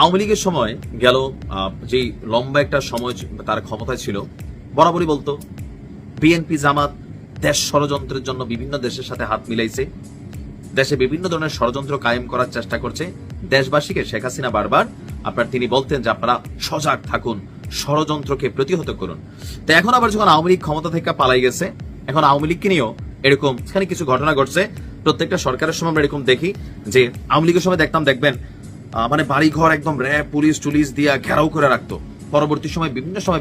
আওয়ামী লীগের সময় গেল যে লম্বা একটা সময় তার ক্ষমতায় ছিল, বরাবরই বলতো বিএনপি জামাত দেশ ষড়যন্ত্রের জন্য বিভিন্ন দেশের সাথে হাত মিলাইছে, দেশে বিভিন্ন ধরনের ষড়যন্ত্র কায়েম করার চেষ্টা করছে। দেশবাসীকে শেখ হাসিনা বারবার তিনি বলতেন যে আপনারা সজাগ থাকুন, ষড়যন্ত্রকে প্রতিহত করুন। তো এখন আবার যখন আওয়ামী লীগ ক্ষমতা থেকে পালাই গেছে, এখন আওয়ামী লীগকে নিয়েও এরকম এখানে কিছু ঘটনা ঘটছে। প্রত্যেকটা সরকারের সময় আমরা এরকম দেখি যে আওয়ামী লীগের সময় দেখবেন মানে বাড়ি ঘর একদম র্যাব পুলিশ টুলিশ দিয়া ঘেরাও করে রাখতো। পরবর্তী সময়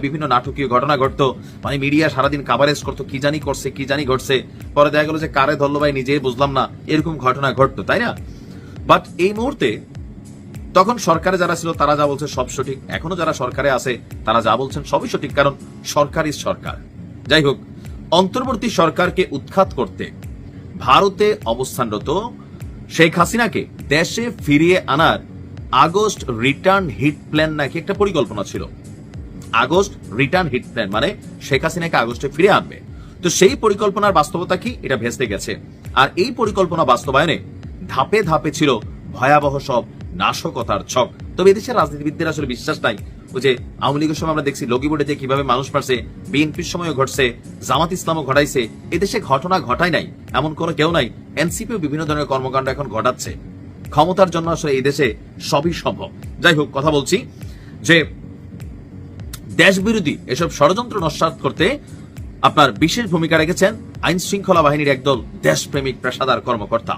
বিভিন্ন নাটকীয় ঘটনা ঘটতো, মানে মিডিয়া সারাদিন কাভারেজ করতো, কি জানি করছে কি জানি ঘটছে, পরে দেখা গেল যে কারে ধরলো ভাই নিজেই বুঝলাম না, এরকম ঘটনা ঘটতো, তাই না? বাট এই মুহূর্তে তখন সরকারে যারা ছিল তারা যা বলছে সব সঠিক, এখনো যারা সরকারে আছে তারা যা বলছেন সবই সঠিক, কারণ সরকারই সরকার। যাই হোক, অন্তর্বর্তী সরকারকে উৎখাত করতে ভারতে অবস্থানরত শেখ হাসিনাকে দেশে ফিরিয়ে আনার আগস্ট রিটার্ন হিট প্ল্যান নাকি একটা পরিকল্পনা ছিল। আগস্ট রিটার্ন হিট প্ল্যান মানে শেখ হাসিনাকে আগস্টে ফিরে আনবে। তো সেই পরিকল্পনার বাস্তবতা কি, এটা ভেস্তে গেছে। আর এই পরিকল্পনা বাস্তবায়নে ধাপে ধাপে ছিল ভয়াবহ সব নাশকতার ছক। তবে এদেশের রাজনীতিবিদদের আসলে বিশ্বাস নাই। ওই যে আওয়ামী লীগের সময় আমরা দেখছি লগিবোর্ডে যে কিভাবে মানুষ মারছে, বিএনপির সময়ও ঘটছে, জামাত ইসলামও ঘটাইছে। এদেশে ঘটনা ঘটায় নাই এমন কোনো কেউ নাই। এনসিপিও বিভিন্ন ধরনের কর্মকাণ্ড এখন ঘটাচ্ছে। ক্ষমতার জন্য আসলে এই দেশে সবই সম্ভব। যাই হোক, কথা বলছি যে দেশ বিরোধী এসব ষড়যন্ত্র নস্যাৎ করতে আপনার বিশেষ ভূমিকা রেখেছেন আইন শৃঙ্খলা বাহিনীর একদল দেশপ্রেমিক পেশাদার কর্মকর্তা।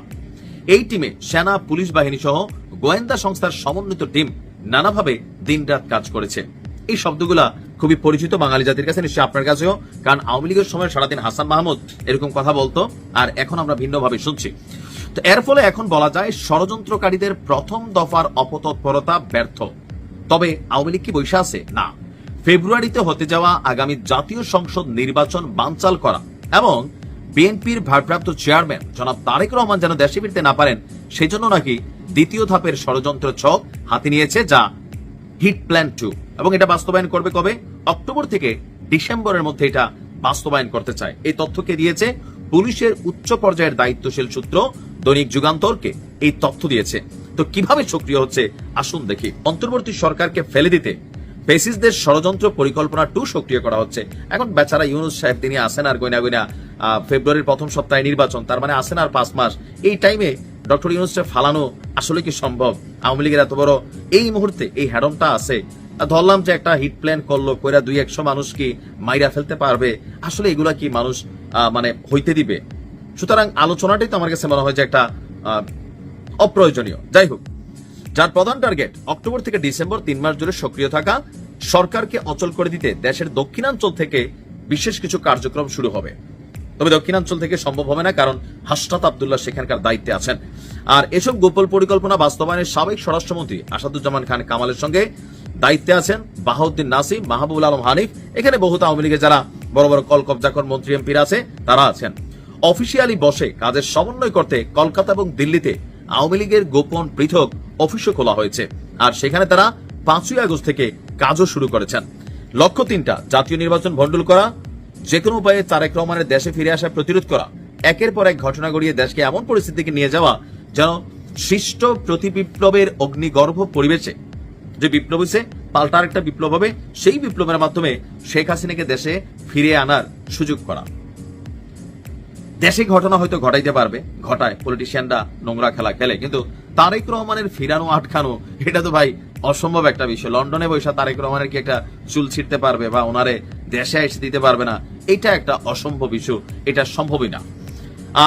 এই টিমে সেনা, পুলিশ বাহিনী সহ গোয়েন্দা সংস্থার সমন্বিত টিম নানাভাবে দিনরাত কাজ করেছে। এই শব্দগুলা খুবই পরিচিত বাঙালি জাতির কাছে, নিশ্চয়ই আপনার কাছেও, কারণ আওয়ামী লীগের সময় সারাদিন হাসান মাহমুদ এরকম কথা বলতো, আর এখন আমরা ভিন্নভাবে শুনছি। তো এর ফলে এখন বলা যায় ষড়যন্ত্রকারীদের প্রথম দফার অপতৎপরতা ব্যর্থ। তবে আওয়ামী লীগ কি বৈশা আছে? না। ফেব্রুয়ারিতে হতে যাওয়া আগামী জাতীয় সংসদ নির্বাচন বানচাল করা এবং বিএনপির ভারপ্রাপ্ত চেয়ারম্যান জনাব তারেক রহমান যেন দেশে ফিরতে না পারেন, সেজন্য নাকি দ্বিতীয় ধাপের ষড়যন্ত্র ছক হাতে নিয়েছে, যা হিট প্ল্যান 2, এবং এটা বাস্তবায়ন করবে কবে? অক্টোবর থেকে ডিসেম্বরের মধ্যে এটা বাস্তবায়ন করতে চায়। এই তথ্যকে দিয়েছে পুলিশের উচ্চ পর্যায়ের দায়িত্বশীল সূত্র দৈনিক যুগান্তরকে এই তথ্য দিয়েছে। তো কিভাবে সক্রিয় হচ্ছে আসুন দেখি। অন্তর্বর্তী সরকারকে ফেলে দিতে ফেসিসদের ষড়যন্ত্র পরিকল্পনা 2 সক্রিয় করা হচ্ছে। এখন বেচারা ইউনূস সাহেব তিনি আসেন আর গয়না ফেব্রুয়ারির প্রথম সপ্তাহে নির্বাচন, তার মানে আসেন আর 5 মাস। এই টাইমে ডক্টর ইউনূসকে ফালানো আসলে কি সম্ভব? আওয়ামী লীগের এত বড় এই মুহূর্তে এই হ্যাডমটা আছে, ধরলাম যে একটা হিট প্ল্যান করলো, কইরা 200-100 মানুষ কি মাইরা ফেলতে পারবে? আসলে এগুলা কি মানুষ মানে হইতে দিবে? সুতরাং আলোচনাটাই তো আমার কাছে মনে হয় যে একটা অপ্রয়োজনীয়। যাই হোক, যার প্রধান টার্গেট অক্টোবর থেকে ডিসেম্বর 3 মাস জুড়ে সক্রিয় থাকা সরকারকে অচল করে দিতে দেশের দক্ষিণাঞ্চল থেকে বিশেষ কিছু কার্যক্রম শুরু হবে। তবে দক্ষিণাঞ্চল থেকে সম্ভব হবে না, কারণ হাসনাত আব্দুল্লাহ সেখানকার দায়িত্বে আছেন। আর এসব গোপন পরিকল্পনা বাস্তবায়নের সাবেক স্বরাষ্ট্রমন্ত্রী আসাদুজ্জামান খান কামালের সঙ্গে দায়িত্বে আছেন বাহাউদ্দিন নাসিম, মাহবুবুল আলম হানিফ। এখানে বহুত আওয়ামী লীগের যারা বড় বড় কল কবজাকর মন্ত্রী এমপিরা আছে তারা আছেন। অফিসিয়ালি বসে কাজের সমন্বয় করতে কলকাতা এবং দিল্লিতে আওয়ামী লীগের গোপন পৃথক অফিসও খোলা হয়েছে, আর সেখানে তারা 5ই আগস্ট থেকে কাজও শুরু করেছেন। লক্ষ্য 3টা: জাতীয় নির্বাচন ভণ্ডুল করা, যে কোনো উপায়ে তারেক রহমানের দেশে ফিরে আসা প্রতিরোধ করা, একের পর এক ঘটনা গড়িয়ে দেশকে এমন পরিস্থিতিকে নিয়ে যাওয়া যেন সৃষ্ট প্রতি বিপ্লবের অগ্নিগর্ভ পরিবেশে যে বিপ্লব হয়েছে পাল্টা আরেকটা বিপ্লব হবে, সেই বিপ্লবের মাধ্যমে শেখ হাসিনাকে দেশে ফিরে আনার সুযোগ করা। দেশে ঘটনা হয়তো ঘটাইতে পারবে, ঘটায়, পলিটিশিয়ানরা নোংরা খেলা খেলে, কিন্তু তারেক রহমানের ফিরানো আটকানো এটা তো ভাই অসম্ভব একটা বিষয়। লন্ডনে বৈশা তারেক রহমানের কি একটা চুল ছিঁড়তে পারবে বা ওনারে দেশে এসে দিতে পারবে না? এটা একটা অসম্ভব ইস্যু, এটা সম্ভবই না।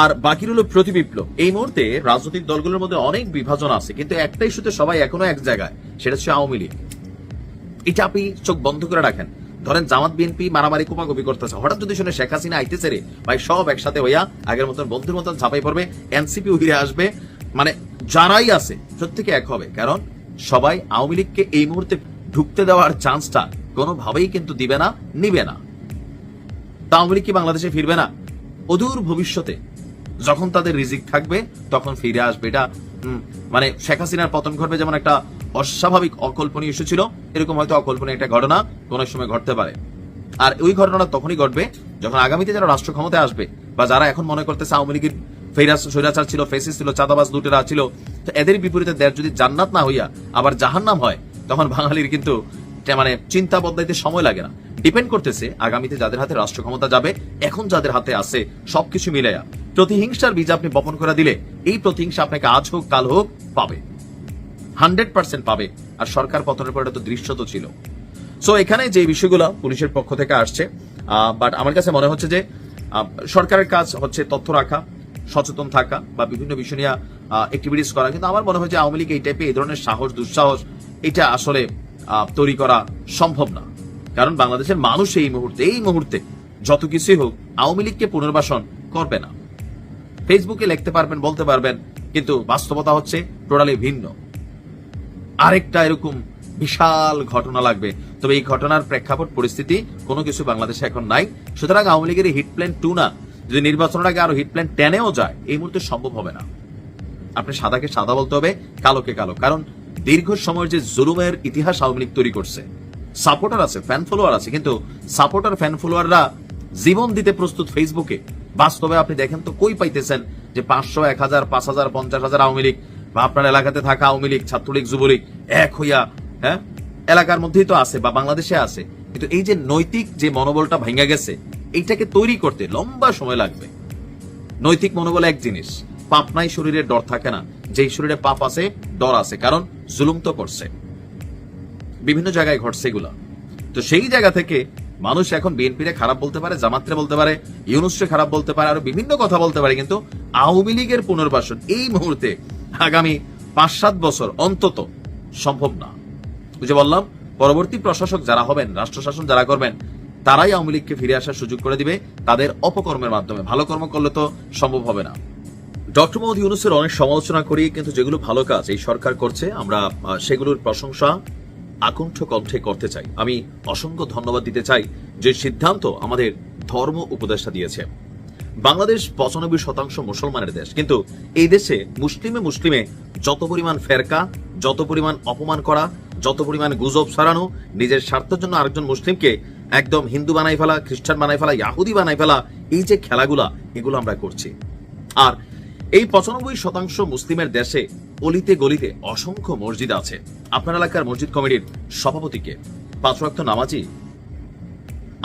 আর বাকি হলো প্রতি বিপ্লব। এই মুহূর্তে রাজনৈতিক দলগুলোর মধ্যে অনেক বিভাজন আছে, কিন্তু একটা ইস্যুতে সবাই এখনো এক জায়গায়, সেটা হচ্ছে আওয়ামী লীগ। এটা আপনি চোখ বন্ধ করে রাখেন, ধরেন জামাত বিএনপি মারামারি কোপাকুপি করতেছে, হঠাৎ যদি শুনে শেখ হাসিনা আইতেছে রে ভাই, সব একসাথে হইয়া আগের মতন বন্ধুর মতন ঝাঁপাই পড়বে, এনসিপি উহিরে আসবে, মানে যারাই আছে প্রত্যেকে এক হবে। কারণ সবাই আওয়ামী লীগকে এই মুহূর্তে ঢুকতে দেওয়ার চান্সটা কোনোভাবেই কিন্তু দিবে না, নিবে না। তা আওয়ামী লীগ কি বাংলাদেশে ফিরবে না? অদূর ভবিষ্যতে যখন তাদের রিজিক থাকবে তখন ফিরে আসবে। এটা মানে শেখ হাসিনার পতন ঘটবে যেমন একটা অস্বাভাবিক অকল্পনীয় ইস্যু ছিল, এরকম হয়তো অকল্পনীয় একটা ঘটনা কোন সময় ঘটতে পারে। আর ওই ঘটনাটা তখনই ঘটবে যখন আগামীতে যারা রাষ্ট্র ক্ষমতায় আসবে বা যারা এখন মনে করতেছে আওয়ামী লীগের স্বৈরাচার ছিল, ফেসিস ছিল, চাঁদাবাজ লুটেরা ছিল। তো এদের বিপরীতে দেশ যদি জান্নাত না হইয়া আবার জাহান্নাম হয়, তখন বাঙালির কিন্তু মানে চিন্তা বদলাইতে সময় লাগে না। ডিপেন্ড করতেছে আগামীতে যাদের হাতে রাষ্ট্র ক্ষমতা যাবে, এখন যাদের হাতে আছে সবকিছু মিলাইয়া প্রতিহিংসার বীজ আপনি বপন করে দিলে এই প্রতিহিংসা আপনাকে আজ হোক কাল হোক পাবে, 100% পাবে। আর সরকার পতনের পরে তো দৃশ্য তো ছিল। সো এখানে যে বিষয়গুলো পুলিশের পক্ষ থেকে আসছে, বাট আমার কাছে মনে হচ্ছে যে সরকারের কাজ হচ্ছে তথ্য রাখা, সচেতন থাকা বা বিভিন্ন বিষয় নিয়ে অ্যাক্টিভিটিস করা। কিন্তু আমার মনে হয় যে আওয়ামী লীগ এই টাইপে এই ধরনের সাহস দুঃসাহস এটা আসলে তৈরি করা সম্ভব না। কারণ বাংলাদেশের মানুষ এই মুহূর্তে যত কিছুই হোক আওয়ামী লীগকে পুনর্বাসন করবে না। ফেসবুকে লিখতে পারবেন, বলতে পারবেন, কিন্তু বাস্তবতা হচ্ছে টোটালি ভিন্ন। আরেকটা এরকম বিশাল ঘটনা লাগবে, তবে এই ঘটনার প্রেক্ষাপট পরিস্থিতি কোনো কিছু বাংলাদেশে এখন নাই। সুতরাং আওয়ামী লীগের হিট প্ল্যান 2 না, যদি নির্বাচনের আগে আরো হিট প্ল্যান 10-এও যায়, এই মুহূর্তে সম্ভব হবে না। আপনি সাদাকে সাদা বলতে হবে, কালোকে কালো। কারণ দীর্ঘ সময়ের যে জুলুমের ইতিহাস আওয়ামী লীগ তৈরি করছে, সাপোর্টার আছে, ফ্যান ফলোয়ার আছে, কিন্তু সাপোর্টার ফ্যান ফলোয়াররা জীবন দিতে প্রস্তুত ফেসবুকে। বাস্তবে আপনি দেখেন তো কই পাইতেছেন যে 500, 1000, 5000, 50,000 আওয়ামী লীগ বা আপনার এলাকাতে থাকা আওয়ামী লীগ, ছাত্রলীগ, যুবলীগ এক হইয়া এলাকার মধ্যেই তো আছে বা বাংলাদেশে আছে। কিন্তু এই যে নৈতিক যে মনোবলটা ভেঙে গেছে, এইটাকে তৈরি করতে লম্বা সময় লাগবে। নৈতিক মনোবল এক জিনিস, পাপ নাই শরীরে ডর থাকে না। যেই শরীরে পাপ আছে ডর আছে, কারণ জুলুম তো করছে, বিভিন্ন জায়গায় ঘটছে এগুলা। তো সেই জায়গা থেকে মানুষ এখন বিএনপিরে খারাপ বলতে পারে, জামাতরে বলতে পারে, ইউনূসরে খারাপ বলতে পারে, আরো বিভিন্ন কথা বলতে পারে, কিন্তু আওয়ামী লীগের পুনর্বাসন এই মুহূর্তে আগামী 5-7 বছর অন্তত সম্ভব না। বুঝে বললাম, পরবর্তী প্রশাসক যারা হবেন, রাষ্ট্রশাসন যারা করবেন, তারাই আওয়ামী লীগকে ফিরে আসার সুযোগ করে দিবে তাদের অপকর্মের মাধ্যমে। ভালো কর্ম করলে তো সম্ভব হবে না। ডক্টর মোহাম্মদ ইউনূসের অনেক সমালোচনা করি, কিন্তু যেগুলো ভালো কাজ এই সরকার করছে, আমরা সেগুলোর প্রশংসা আকণ্ঠ কণ্ঠে করতে চাই। আমি অসংখ্য ধন্যবাদ দিতে চাই যে সিদ্ধান্ত আমাদের ধর্ম উপদেষ্টা দিয়েছে। বাংলাদেশ 95% মুসলমানের দেশ, কিন্তু এই দেশে মুসলিমে যত পরিমাণ ফেরকা, যত পরিমাণ অপমান করা, যত পরিমাণ গুজব ছড়ানো, নিজের স্বার্থের জন্য আরেকজন মুসলিমকে একদম হিন্দু বানাই ফেলা, খ্রিস্টান বানাই ফেলা, ইয়াহুদি বানাই ফেলা, এই যে খেলাগুলা, এগুলো আমরা করছি। আর এই 95% মুসলিমের দেশে অলিতে গলিতে অসংখ্য মসজিদ আছে। আপনার এলাকার মসজিদ কমিটির সভাপতিকে 5 ওয়াক্ত নামাজি,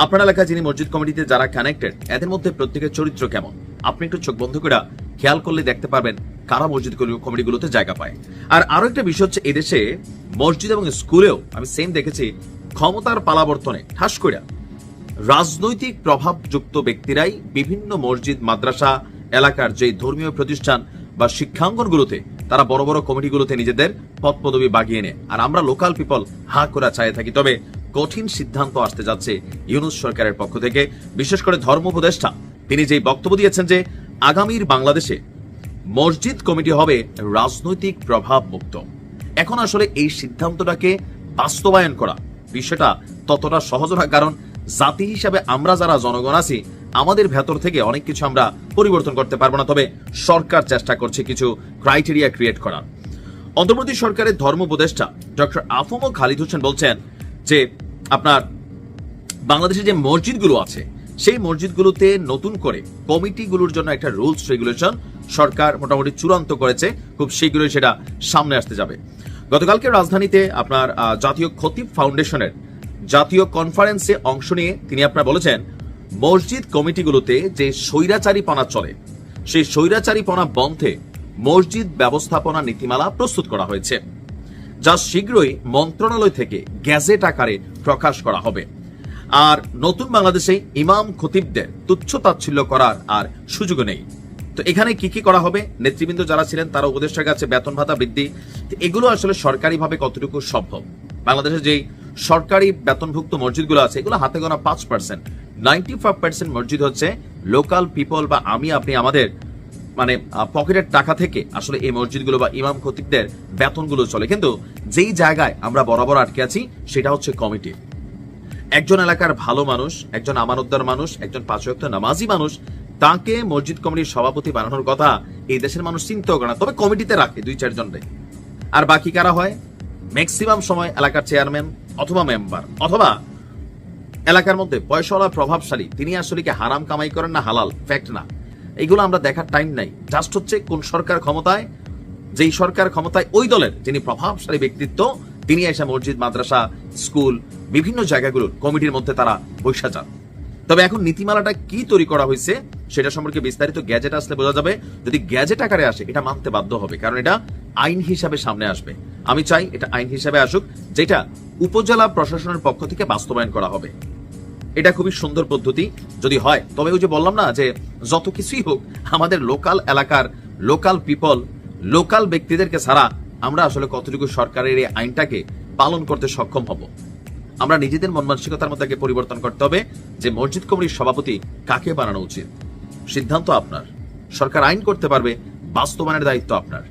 আপনার এলাকায় যিনি মসজিদ কমিটিতে যারা কানেক্টেড, এদের মধ্যে প্রত্যেকের চরিত্র কেমন, আপনি একটু চোখ বন্ধ করে খেয়াল করলে দেখতে পারবেন কারা মসজিদ কমিটিগুলোতে জায়গা পায়। আর আরো একটা বিষয় হচ্ছে, এদেশে মসজিদ এবং স্কুলেও আমি সেম দেখেছি, ক্ষমতার পালাবর্তনে ঠাস করে রাজনৈতিক প্রভাবযুক্ত ব্যক্তিরাই বিভিন্ন মসজিদ, মাদ্রাসা, এলাকার যে ধর্মীয় প্রতিষ্ঠান বা শিক্ষাঙ্গনগুলোতে তারা বড় বড় কমিটিগুলোতে নিজেদের পদ পদবি বাগিয়ে নেয়। আর আমরা লোকাল পিপল হা করে চায়ে থাকি। তবে কঠিন সিদ্ধান্ত আসতে যাচ্ছে ইউনূস সরকারের পক্ষ থেকে, বিশেষ করে ধর্ম উপদেষ্টা। তিনি যেই বক্তব্য দিয়েছেন যে আগামীর বাংলাদেশে মসজিদ কমিটি হবে রাজনৈতিক প্রভাব মুক্ত। এখন আসলে এই সিদ্ধান্তটাকে বাস্তবায়ন করা বিষয়টা ততটা সহজ না, কারণ জাতি হিসাবে আমরা যারা জনগণ আছি, আমাদের ভেতর থেকে অনেক কিছু আমরা পরিবর্তন করতে পারবো না। তবে সরকার চেষ্টা করছে কিছু ক্রাইটেরিয়া ক্রিয়েট করার। অন্তর্বর্তী সরকারের ধর্ম উপদেষ্টা ডক্টর আফম খালিদ হোসেন বলছেন যে আপনার বাংলাদেশে যে মসজিদগুলো আছে, সেই মসজিদগুলোতে নতুন করে কমিটিগুলোর জন্য একটা রুলস রেগুলেশন সরকার মোটামুটি চূড়ান্ত করেছে, খুব শীঘ্রই সেটা সামনে আসতে যাবে। গতকালকে রাজধানীতে আপনার জাতীয় খতিব ফাউন্ডেশনের জাতীয় কনফারেন্সে অংশ নিয়ে তিনি আপনার বলেছেন, মসজিদ কমিটিগুলোতে যে স্বৈরাচারীপনা চলে, সেই স্বৈরাচারীপনা বন্ধে মসজিদ ব্যবস্থাপনা নীতিমালা প্রস্তুত করা হয়েছে, যা শীঘ্রই মন্ত্রণালয় থেকে গ্যাজেট আকারে প্রকাশ করা হবে। আর নতুন বাংলাদেশে ইমাম খতিবদের তুচ্ছ-তাচ্ছিল্য করার আর সুযোগ নেই। তো এখানে কি কি করা হবে, নেতৃবৃন্দ যারা ছিলেন তারা উপদেষ্টার কাছে বেতন ভাতা বৃদ্ধি, এগুলো আসলে সরকারিভাবে কতটুকু সম্ভব। বাংলাদেশে যেই সরকারি বেতনভুক্ত মসজিদগুলো আছে, এগুলো হাতে গোনা 5%, 95% মসজিদ হচ্ছে লোকাল পিপল বা আমি আপনি আমাদের মানে পকেটের টাকা থেকে আসলে এই মসজিদগুলো বা ইমাম খতিবদের বেতনগুলো চলে। কিন্তু যেই জায়গায় আমরা বরাবর আটকে আছি সেটা হচ্ছে কমিটি। একজন এলাকার ভালো মানুষ, একজন আমানতদার মানুষ, একজন 5 ওয়াক্ত নামাজি মানুষ, তাকে মসজিদ কমিটির সভাপতি বানানোর কথা এই দেশের মানুষ চিন্তাও করে না। তবে কমিটিতে রাখে 2-4 জনরে। আর বাকি কারা হয়, ম্যাক্সিমাম সময় এলাকার চেয়ারম্যান অথবা মেম্বার অথবা এলাকার মধ্যে পয়সাওয়ালা প্রভাবশালী, তিনি আসলে কি হারাম কামাই করেন না হালাল, ফ্যাক্ট না, এইগুলো আমরা দেখার টাইম নাই। জাস্ট হচ্ছে কোন সরকার ক্ষমতায়, যেই সরকার ক্ষমতায় ওই দলের যিনি প্রভাবশালী ব্যক্তিত্ব তিনি এসে মসজিদ, মাদ্রাসা, স্কুল বিভিন্ন জায়গাগুলোর কমিটির মধ্যে তারা বৈশা যান। তবে এখন নীতিমালাটা কি তৈরি করা হয়েছে সেটা সম্পর্কে বিস্তারিত গ্যাজেট আসলে বোঝা যাবে। যদি গ্যাজেট আকারে আসে এটা মানতে বাধ্য হবে, কারণ এটা আইন হিসাবে সামনে আসবে। আমি চাই এটা আইন হিসাবে আসুক, যেটা উপজেলা প্রশাসনের পক্ষ থেকে বাস্তবায়ন করা হবে। এটা খুবই সুন্দর পদ্ধতি যদি হয়। তবে ওই যে বললাম না যে যত কিছুই হোক আমাদের লোকাল এলাকার লোকাল পিপল, লোকাল ব্যক্তিদেরকে ছাড়া আমরা আসলে কতটুকু সরকারের এই আইনটাকে পালন করতে সক্ষম হব। আমরা নিজেদের মন মানসিকতার মধ্যে আগে পরিবর্তন করতে হবে যে মসজিদ কমিটির সভাপতি কাকে বানানো উচিত। সিদ্ধান্ত আপনার। সরকার আইন করতে পারবে, বাস্তবায়নের দায়িত্ব আপনার।